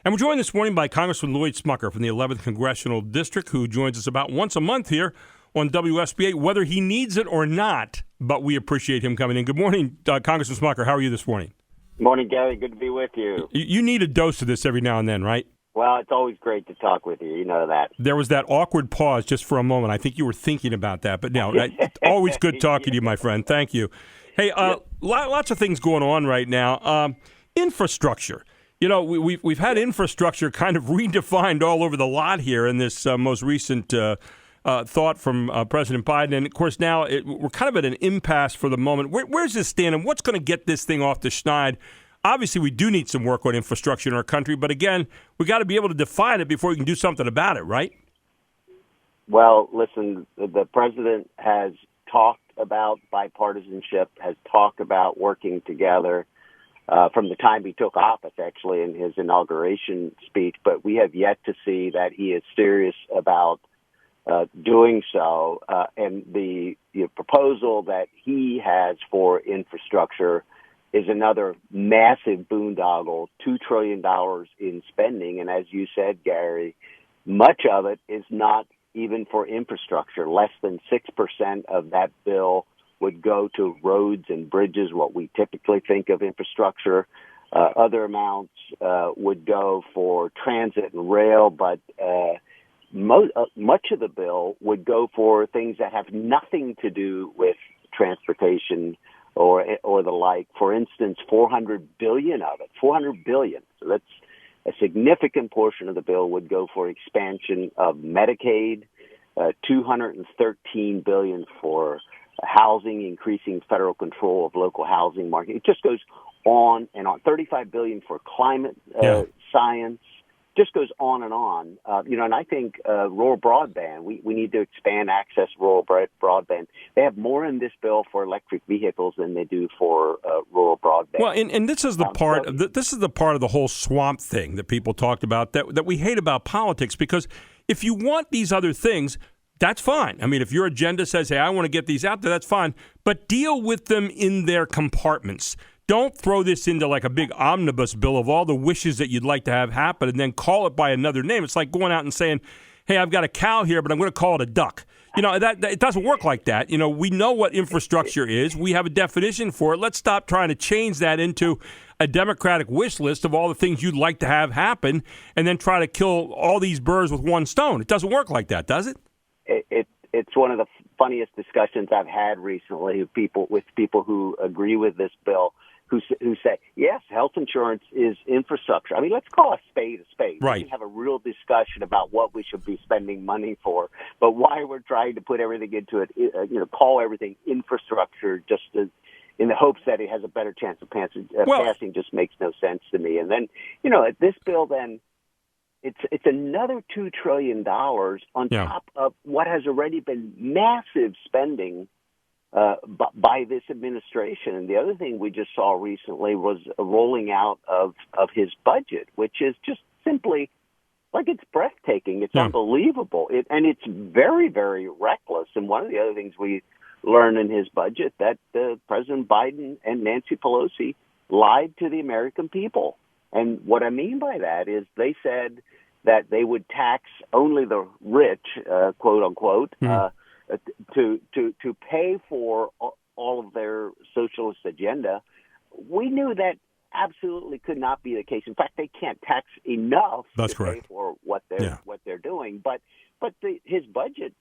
And we're joined this morning by Congressman Lloyd Smucker from the 11th Congressional District, who joins us about once a month here on WSBA, whether he needs it or not. But we appreciate him coming in. Good morning, Congressman Smucker. How are you this morning? Morning, Gary. Good to be with you. You need a dose of this every now and then, right? Well, it's always great to talk with you. You know that. There was that awkward pause just for a moment. I think you were thinking about that. But no, always good talking to you, my friend. Thank you. Hey, lots of things going on right now. Infrastructure. You know, we've had infrastructure kind of redefined all over the lot here in this most recent thought from President Biden. And, of course, now we're kind of at an impasse for the moment. Where's this stand, and what's going to get this thing off the schneid? Obviously, we do need some work on infrastructure in our country. But, again, we got to be able to define it before we can do something about it, right? Well, listen, the president has talked about bipartisanship, has talked about working together. From the time he took office, actually, in his inauguration speech, but we have yet to see that he is serious about doing so. And the proposal that he has for infrastructure is another massive boondoggle, $2 trillion in spending. And as you said, Gary, much of it is not even for infrastructure. Less than 6% of that bill would go to roads and bridges, what we typically think of infrastructure. Other amounts would go for transit and rail, but much of the bill would go for things that have nothing to do with transportation or the like. For instance, $400 billion of it, $400 billion. So that's a significant portion of the bill would go for expansion of Medicaid, $213 billion for housing, increasing federal control of local housing market. It just goes on and on. $35 billion for climate science. Just goes on and on. And I think rural broadband, we need to expand access to rural broadband. They have more in this bill for electric vehicles than they do for rural broadband. Well, and this is the part. This is the part of the whole swamp thing that people talked about that we hate about politics, because if you want these other things, that's fine. I mean, if your agenda says, hey, I want to get these out there, that's fine. But deal with them in their compartments. Don't throw this into like a big omnibus bill of all the wishes that you'd like to have happen and then call it by another name. It's like going out and saying, hey, I've got a cow here, but I'm going to call it a duck. You know, that it doesn't work like that. You know, we know what infrastructure is. We have a definition for it. Let's stop trying to change that into a Democratic wish list of all the things you'd like to have happen and then try to kill all these birds with one stone. It doesn't work like that, does it? It's one of the funniest discussions I've had recently with people who agree with this bill, who say, yes, health insurance is infrastructure. I mean, let's call a spade a spade. Right. We can have a real discussion about what we should be spending money for, but why we're trying to put everything into it, call everything infrastructure just in the hopes that it has a better chance of passing just makes no sense to me. And then, this bill then, it's another $2 trillion on top of what has already been massive spending by this administration. And the other thing we just saw recently was a rolling out of his budget, which is just simply like it's breathtaking. It's unbelievable. And it's very, very reckless. And one of the other things we learned in his budget that President Biden and Nancy Pelosi lied to the American people. And what I mean by that is they said that they would tax only the rich, quote unquote, to pay for all of their socialist agenda. We knew that absolutely could not be the case. In fact, they can't tax enough pay for what they're doing. But his budget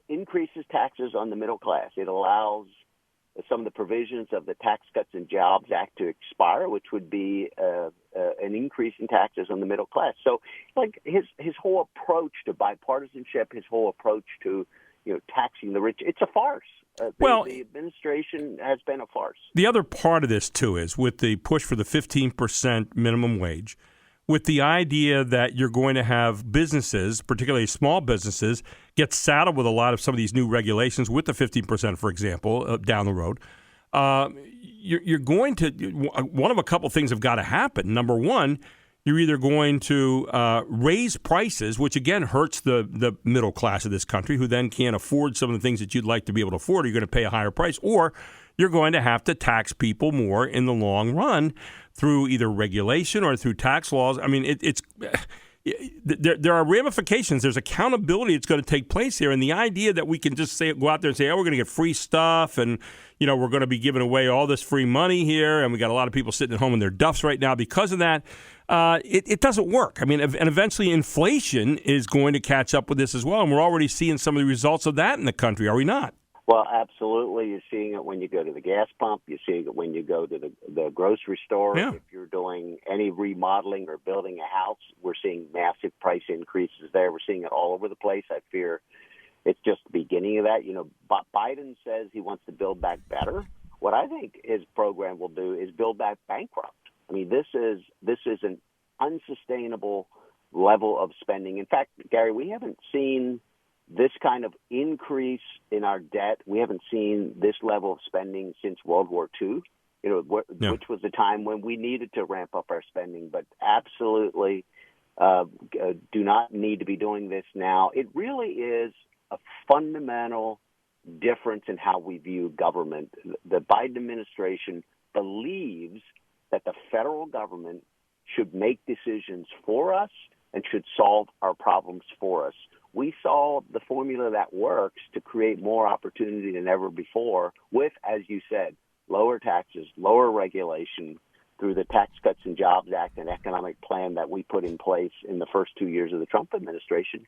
increases taxes on the middle class. It allows some of the provisions of the Tax Cuts and Jobs Act to expire, which would be an increase in taxes on the middle class. So, like his whole approach to bipartisanship, his whole approach to taxing the rich, it's a farce. The administration has been a farce. The other part of this too is with the push for the 15% minimum wage, with the idea that you're going to have businesses, particularly small businesses, get saddled with a lot of some of these new regulations with the 15%, for example, down the road. You're going to one of a couple things have got to happen. Number one, you're either going to raise prices, which again hurts the middle class of this country, who then can't afford some of the things that you'd like to be able to afford. Or you're going to pay a higher price, or you're going to have to tax people more in the long run. through either regulation or through tax laws. I mean, there are ramifications. There's accountability that's going to take place here. And the idea that we can just go out there and say, oh, we're going to get free stuff and, we're going to be giving away all this free money here. And we got a lot of people sitting at home in their duffs right now because of that. It doesn't work. I mean, and eventually inflation is going to catch up with this as well. And we're already seeing some of the results of that in the country, are we not? Well, absolutely. You're seeing it when you go to the gas pump. You're seeing it when you go to the grocery store. Yeah. If you're doing any remodeling or building a house, we're seeing massive price increases there. We're seeing it all over the place. I fear it's just the beginning of that. Biden says he wants to build back better. What I think his program will do is build back bankrupt. I mean, this is an unsustainable level of spending. In fact, Gary, we haven't seen this kind of increase in our debt. We haven't seen this level of spending since World War II, which was a time when we needed to ramp up our spending, but absolutely do not need to be doing this now. It really is a fundamental difference in how we view government. The Biden administration believes that the federal government should make decisions for us and should solve our problems for us. We saw the formula that works to create more opportunity than ever before with, as you said, lower taxes, lower regulation through the Tax Cuts and Jobs Act and economic plan that we put in place in the first 2 years of the Trump administration.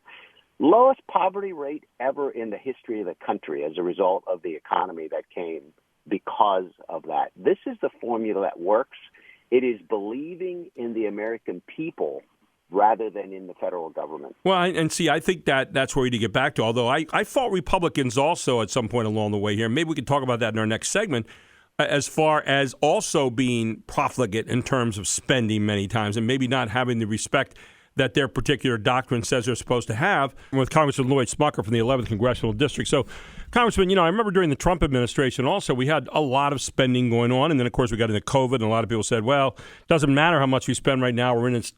Lowest poverty rate ever in the history of the country as a result of the economy that came because of that. This is the formula that works. It is believing in the American people rather than in the federal government. Well, and see, I think that's where we need to get back to, although I fought Republicans also at some point along the way here. Maybe we could talk about that in our next segment, as far as also being profligate in terms of spending many times and maybe not having the respect that their particular doctrine says they're supposed to have. With Congressman Lloyd Smucker from the 11th Congressional District. So, Congressman, I remember during the Trump administration also we had a lot of spending going on. And then, of course, we got into COVID and a lot of people said, well, it doesn't matter how much we spend right now. We're in this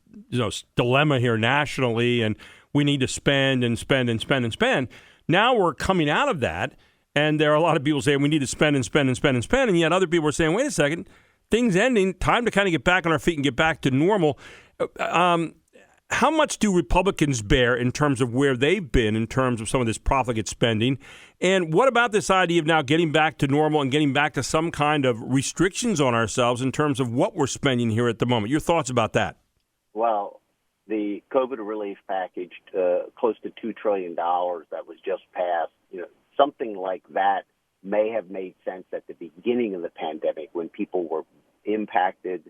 dilemma here nationally and we need to spend and spend and spend and spend. Now we're coming out of that and there are a lot of people saying we need to spend and spend and spend and spend. And yet other people are saying, wait a second, things ending, time to kind of get back on our feet and get back to normal. How much do Republicans bear in terms of where they've been in terms of some of this profligate spending? And what about this idea of now getting back to normal and getting back to some kind of restrictions on ourselves in terms of what we're spending here at the moment? Your thoughts about that? Well, the COVID relief package, close to $2 trillion that was just passed, something like that may have made sense at the beginning of the pandemic when people were impacted.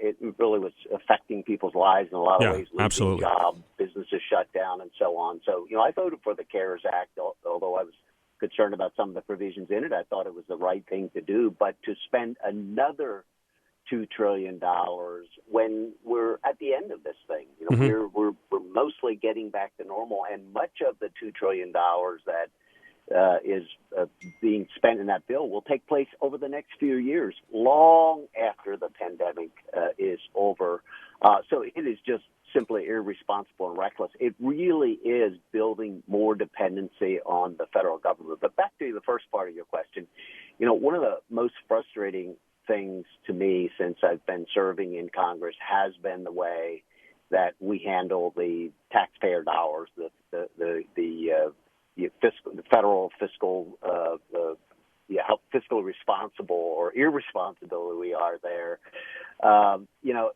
It really was affecting people's lives in a lot of ways, losing jobs, businesses shut down, and so on. So, I voted for the CARES Act, although I was concerned about some of the provisions in it. I thought it was the right thing to do. But to spend another $2 trillion when we're at the end of this thing, we're mostly getting back to normal, and much of the $2 trillion that is being spent in that bill will take place over the next few years, long after the pandemic is over. So it is just simply irresponsible and reckless. It really is building more dependency on the federal government. But back to the first part of your question, one of the most frustrating things to me since I've been serving in Congress has been the way that we handle the taxpayer dollars, the federal fiscal, how fiscally responsible or irresponsible we are there.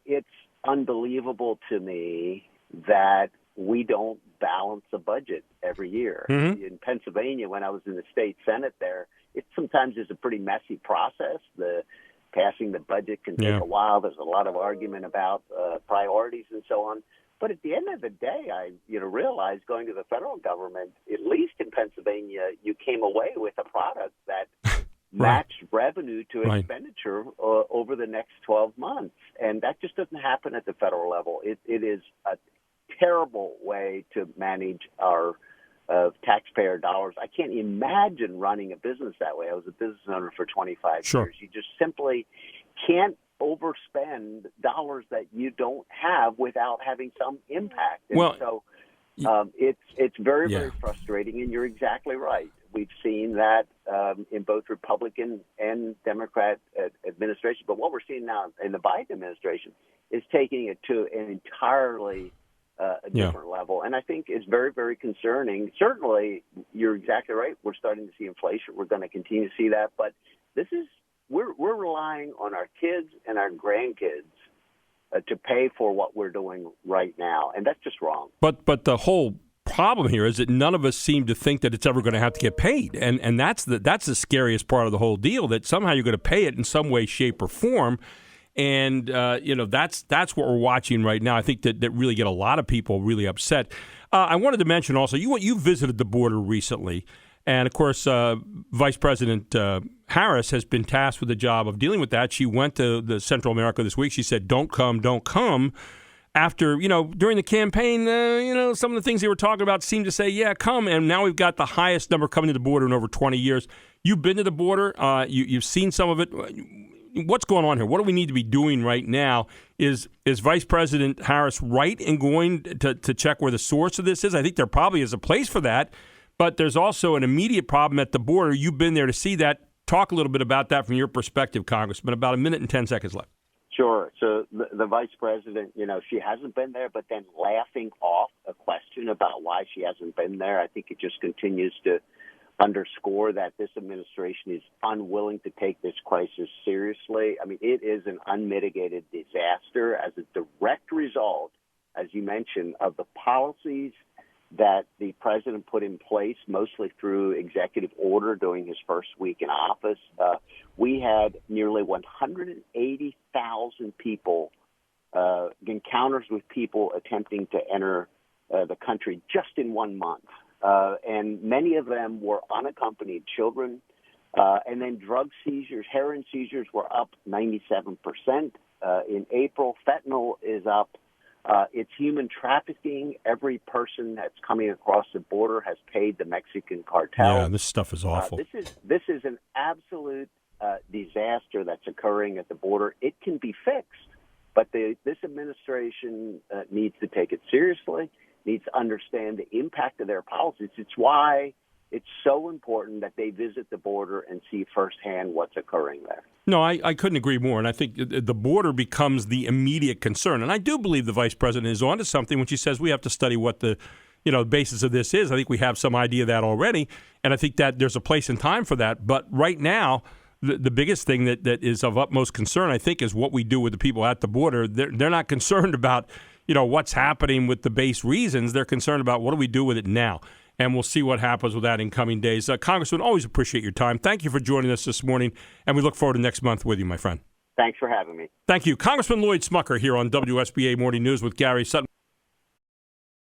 It's unbelievable to me that we don't balance a budget every year. Mm-hmm. In Pennsylvania, when I was in the state Senate there, it sometimes is a pretty messy process. Passing the budget can take a while. There's a lot of argument about priorities and so on. But at the end of the day, I realized going to the federal government, at least in Pennsylvania, you came away with a product that matched revenue to expenditure over the next 12 months. And that just doesn't happen at the federal level. It is a terrible way to manage our taxpayer dollars. I can't imagine running a business that way. I was a business owner for 25 years. You just simply can't overspend dollars that you don't have without having some impact. And so it's very, very frustrating, and you're exactly right. we've seen that in both Republican and Democrat administration. But what we're seeing now in the Biden administration is taking it to an entirely a different level. And I think it's very, very concerning. Certainly, you're exactly right. We're starting to see inflation. We're going to continue to see that. But we're relying on our kids and our grandkids to pay for what we're doing right now. And that's just wrong. But the whole problem here is that none of us seem to think that it's ever going to have to get paid. And that's the scariest part of the whole deal, that somehow you're going to pay it in some way, shape, or form. And, that's what we're watching right now. I think that really get a lot of people really upset. I wanted to mention also, you visited the border recently. And, of course, Vice President Harris has been tasked with the job of dealing with that. She went to the Central America this week. She said, don't come. After, during the campaign, some of the things they were talking about seemed to say, yeah, come. And now we've got the highest number coming to the border in over 20 years. You've been to the border. You've seen some of it. What's going on here? What do we need to be doing right now? Is Vice President Harris right in going to check where the source of this is? I think there probably is a place for that, but there's also an immediate problem at the border. You've been there to see that. Talk a little bit about that from your perspective, Congressman. About a minute and 10 seconds left. Sure. So the Vice President, she hasn't been there, but then laughing off a question about why she hasn't been there, I think it just continues to underscore that this administration is unwilling to take this crisis seriously. I mean, it is an unmitigated disaster as a direct result, as you mentioned, of the policies that the president put in place, mostly through executive order during his first week in office. We had nearly 180,000 people, encounters with people attempting to enter the country just in 1 month. And many of them were unaccompanied children. And then drug seizures, heroin seizures were up 97%. In April, fentanyl is up. It's human trafficking. Every person that's coming across the border has paid the Mexican cartel. Yeah, this stuff is awful. This is an absolute disaster that's occurring at the border. It can be fixed, but this administration needs to take it seriously, needs to understand the impact of their policies. It's why it's so important that they visit the border and see firsthand what's occurring there. No, I couldn't agree more. And I think the border becomes the immediate concern. And I do believe the vice president is onto something when she says we have to study what the basis of this is. I think we have some idea of that already. And I think that there's a place and time for that. But right now, the biggest thing that is of utmost concern, I think, is what we do with the people at the border. They're not concerned about, what's happening with the base reasons. They're concerned about what do we do with it now. And we'll see what happens with that in coming days. Congressman, always appreciate your time. Thank you for joining us this morning, and we look forward to next month with you, my friend. Thanks for having me. Thank you. Congressman Lloyd Smucker here on WSBA Morning News with Gary Sutton.